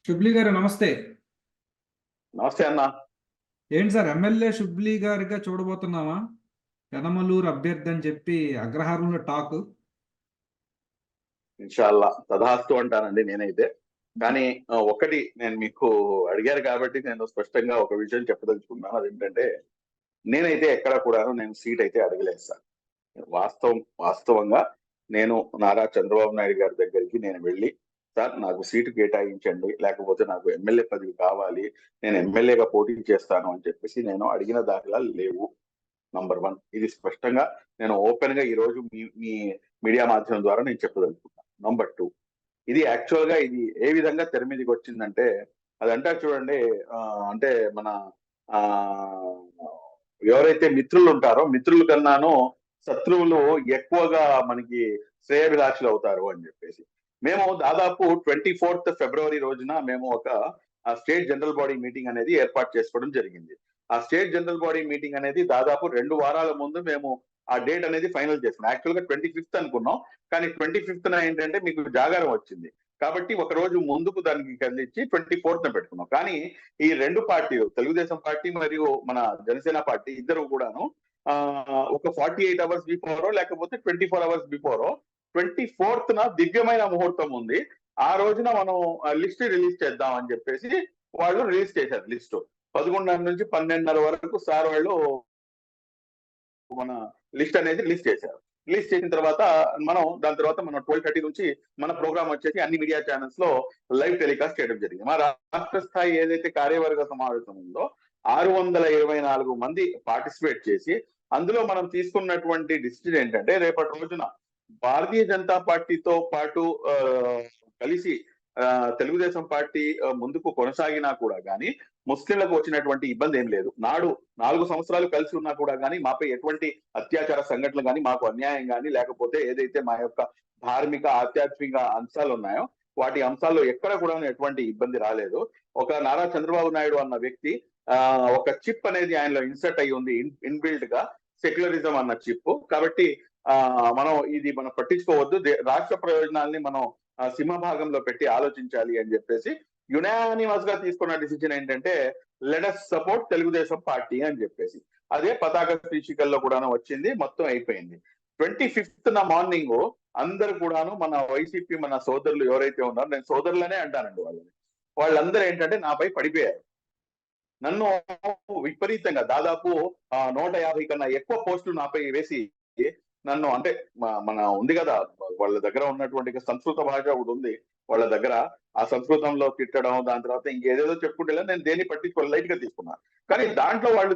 షుబ్లీ గారు నమస్తే. నమస్తే అన్న. ఏంటి సార్ ఎమ్మెల్యే షుబ్లీ గారిగా చూడబోతున్నావా? యనమలూరు అభ్యర్థి అని చెప్పి అగ్రహారంలో టాక్. ఇన్షాల్లా తదాస్తు అంటానండి నేనైతే. కానీ ఒకటి నేను మీకు అడిగారు కాబట్టి నేను స్పష్టంగా ఒక విషయం చెప్పదలుచుకున్నాను. అదేంటంటే నేనైతే ఎక్కడ కూడా నేను సీట్ అయితే అడగలేదు సార్. వాస్తవంగా నేను నారా చంద్రబాబు నాయుడు గారి దగ్గరికి నేను వెళ్ళి, సార్ నాకు సీటు కేటాయించండి, లేకపోతే నాకు ఎమ్మెల్యే పదవి కావాలి, నేను ఎమ్మెల్యేగా పోటీ చేస్తాను అని చెప్పేసి నేను అడిగిన దాఖలాలు లేవు. నంబర్ 1 ఇది స్పష్టంగా నేను ఓపెన్ గా ఈ రోజు మీ మీడియా మాధ్యమం ద్వారా నేను చెప్పదలుచుకున్నాను. నంబర్ 2, ఇది యాక్చువల్ గా ఇది ఏ విధంగా తెర మీదకి వచ్చిందంటే, అది అంటారు చూడండి, అంటే మన ఆ ఎవరైతే మిత్రులు ఉంటారో మిత్రుల కన్నాను శత్రువులు ఎక్కువగా మనకి శ్రేయభిలాషులు అవుతారు అని చెప్పేసి. మేము దాదాపు 24th ఫిబ్రవరి రోజున మేము ఒక స్టేట్ జనరల్ బాడీ మీటింగ్ అనేది ఏర్పాటు చేసుకోవడం జరిగింది. ఆ స్టేట్ జనరల్ బాడీ మీటింగ్ అనేది దాదాపు 2 వారాల ముందు మేము ఆ డేట్ అనేది ఫైనల్ చేసుకున్నాం. యాక్చువల్ గా 25th అనుకున్నాం, కానీ 25th ఏంటంటే మీకు జాగారం వచ్చింది కాబట్టి ఒక రోజు ముందుకు దానికి కదిలించి 24th పెట్టుకున్నాం. కానీ ఈ రెండు పార్టీలు, తెలుగుదేశం పార్టీ మరియు మన జనసేన పార్టీ ఇద్దరు కూడాను ఒక 48 అవర్స్ బిఫోరో లేకపోతే 24 అవర్స్ బిఫోరో 24th దివ్యమైన ముహూర్తం ఉంది, ఆ రోజున మనం లిస్ట్ రిలీజ్ చేద్దాం అని చెప్పేసి వాళ్ళు రిలీజ్ చేశారు. లిస్టు 11:30 నుంచి 12:30 వరకు సార్ వాళ్ళు మన లిస్ట్ అనేది రిలీజ్ చేశారు. రిలీజ్ చేసిన తర్వాత దాని తర్వాత మనం 12:30 నుంచి మన ప్రోగ్రామ్ వచ్చేసి అన్ని మీడియా ఛానల్స్ లో లైవ్ టెలికాస్ట్ చేయడం జరిగింది. మా రాష్ట్ర స్థాయి ఏదైతే కార్యవర్గ సమావేశం ఉందో 624 మంది పార్టిసిపేట్ చేసి, అందులో మనం తీసుకున్నటువంటి డిసిజన్ ఏంటంటే, రేపటి రోజున భారతీయ జనతా పార్టీతో పాటు కలిసి తెలుగుదేశం పార్టీ ముందుకు కొనసాగినా కూడా గానీ ముస్లింలకు వచ్చినటువంటి ఇబ్బంది ఏం లేదు. 4 సంవత్సరాలు కలిసి ఉన్నా కూడా గానీ మాపై ఎటువంటి అత్యాచార సంఘటనలు కానీ, మాకు అన్యాయం కానీ, లేకపోతే ఏదైతే మా యొక్క ధార్మిక ఆధ్యాత్మిక అంశాలు ఉన్నాయో వాటి అంశాల్లో ఎక్కడ కూడా ఎటువంటి ఇబ్బంది రాలేదు. ఒక నారా చంద్రబాబు నాయుడు అన్న వ్యక్తి ఒక చిప్ అనేది ఆయనలో ఇన్సర్ట్ అయ్యి ఉంది, ఇన్బిల్ట్ గా సెక్యులరిజం అన్న చిప్. కాబట్టి మనం పట్టించుకోవద్దు, రాష్ట్ర ప్రయోజనాల్ని మనం సింహభాగంలో పెట్టి ఆలోచించాలి అని చెప్పేసి యునానిమస్ గా తీసుకున్న డిసిజన్ ఏంటంటే, let us support Telugu Desam party అని చెప్పేసి. అదే పతాక శీర్షికల్లో కూడాను వచ్చింది, మొత్తం అయిపోయింది. 25th మార్నింగ్ అందరు కూడాను మన వైసీపీ మన సోదరులు ఎవరైతే ఉన్నారో, నేను సోదరులనే అంటానండి వాళ్ళందరూ ఏంటంటే నాపై పడిపోయారు. నన్ను విపరీతంగా దాదాపు 150 కన్నా ఎక్కువ పోస్టులు నాపై వేసి నన్ను, అంటే మన ఉంది కదా వాళ్ళ దగ్గర ఉన్నటువంటి సంస్కృత భాష ఒకటి ఉంది వాళ్ళ దగ్గర, ఆ సంస్కృతంలో తిట్టడం, దాని తర్వాత ఇంకేదేదో చెప్పుకుంటే నేను దేన్ని పట్టించుకోవాలి, లైట్ గా తీసుకున్నాను. కానీ దాంట్లో వాళ్ళు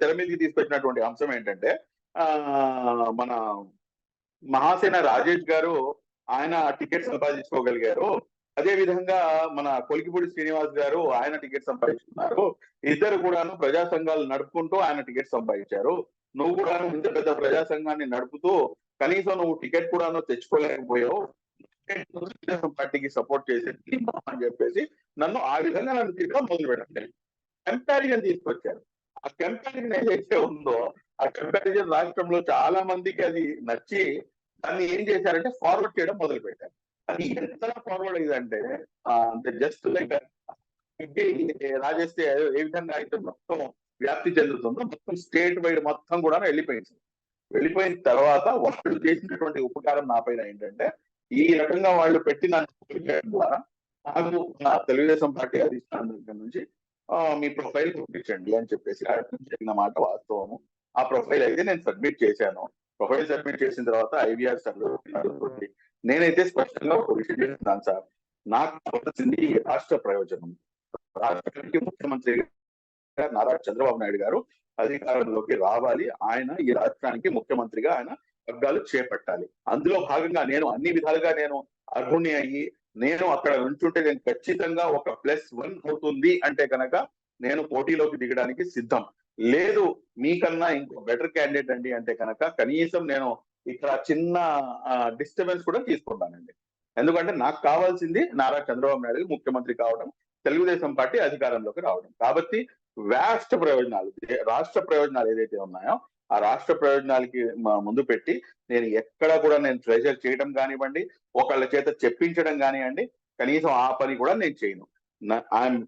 తెర మీదకి తీసుకొచ్చినటువంటి అంశం ఏంటంటే, మన మహాసేన రాజేష్ గారు ఆయన టికెట్ సంపాదించుకోగలిగారు, అదే విధంగా మన కొలికిపూడి శ్రీనివాస్ గారు ఆయన టికెట్ సంపాదించుకున్నారు, ఇద్దరు కూడాను ప్రజా సంఘాలు నడుపుకుంటూ ఆయన టికెట్ సంపాదించారు, నువ్వు కూడా ఇంత పెద్ద ప్రజా సంఘాన్ని నడుపుతూ కనీసం నువ్వు టికెట్ కూడాను తెచ్చుకోలేకపోయావు, పార్టీకి సపోర్ట్ చేసేది అని చెప్పేసి నన్ను ఆ విధంగా తిట్టడం మొదలు పెట్టండి. కంపారిజన్ తీసుకొచ్చారు. ఆ కంపారిజన్ ఏదైతే ఉందో ఆ కంపారిజన్ రాష్ట్రంలో చాలా మందికి అది నచ్చి దాన్ని ఏం చేశారంటే ఫార్వర్డ్ చేయడం మొదలు పెట్టారు. అది ఎంత ఫార్వర్డ్ అయిందంటే, అంటే జస్ట్ లైక్ రాజేస్తే ఏ విధంగా అయితే మొత్తం వ్యాప్తి చెందుతుందో మొత్తం స్టేట్ వైడ్ మొత్తం కూడా వెళ్ళిపోయింది. వెళ్ళిపోయిన తర్వాత వాళ్ళు చేసినటువంటి ఉపకారం నా పైన ఏంటంటే, ఈ రకంగా వాళ్ళు పెట్టిన ద్వారా నాకు నా తెలుగుదేశం పార్టీ అధిష్టానం దగ్గర నుంచి మీ ప్రొఫైల్ పంపించండి అని చెప్పేసి జరిగిన మాట వాస్తవము. ఆ ప్రొఫైల్ అయితే నేను సబ్మిట్ చేశాను. ప్రొఫైల్ సబ్మిట్ చేసిన తర్వాత ఐవీఆర్ సర్వే నేనైతే స్పష్టంగా ఒక విషయం చేస్తున్నాను సార్, నాకు కావాల్సింది రాష్ట్ర ప్రయోజనం. రాష్ట్రానికి ముఖ్యమంత్రి నారా చంద్రబాబు నాయుడు గారు అధికారంలోకి రావాలి, ఆయన ఈ రాష్ట్రానికి ముఖ్యమంత్రిగా ఆయన వర్గాలు చేపట్టాలి. అందులో భాగంగా నేను అన్ని విధాలుగా నేను అర్హుణ్ణి అయ్యి నేను అక్కడ నుంచుంటే నేను ఖచ్చితంగా ఒక +1 అవుతుంది అంటే కనుక నేను పోటీలోకి దిగడానికి సిద్ధం. లేదు మీకన్నా ఇంకో బెటర్ క్యాండిడేట్ అండి అంటే కనుక కనీసం నేను ఇక్కడ చిన్న డిస్టర్బెన్స్ కూడా తీసుకుంటానండి. ఎందుకంటే నాకు కావాల్సింది నారా చంద్రబాబు నాయుడు ముఖ్యమంత్రి కావడం, తెలుగుదేశం పార్టీ అధికారంలోకి రావడం. కాబట్టి రాష్ట్ర ప్రయోజనాలు ఏదైతే ఉన్నాయో ఆ రాష్ట్ర ప్రయోజనాలకి ముందు పెట్టి నేను ఎక్కడ కూడా నేను ప్రెషర్ చేయడం కానివ్వండి, ఒకళ్ళ చేత చెప్పించడం కానివ్వండి, కనీసం ఆ పని కూడా నేను చేయను. I'm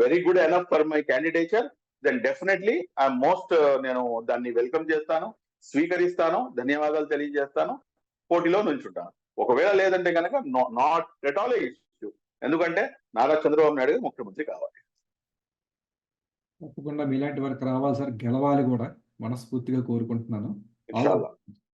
very good enough for my candidature, then definitely I'm most, నేను దాన్ని వెల్కమ్ చేస్తాను, స్వీకరిస్తాను, ధన్యవాదాలు తెలియజేస్తాను, పోటీలో నుంచుంటాను. ఒకవేళ లేదంటే కనుక నాట్ ఎట్ ఆల్ ఇష్యూ, ఎందుకంటే నారా చంద్రబాబు నాయుడు గారు ముఖ్యమంత్రి కావాలి. తప్పకుండా మీలాంటి వారికి రావాలి సార్, గెలవాలి కూడా మనస్ఫూర్తిగా కోరుకుంటున్నాను. ఇన్షాల్లా.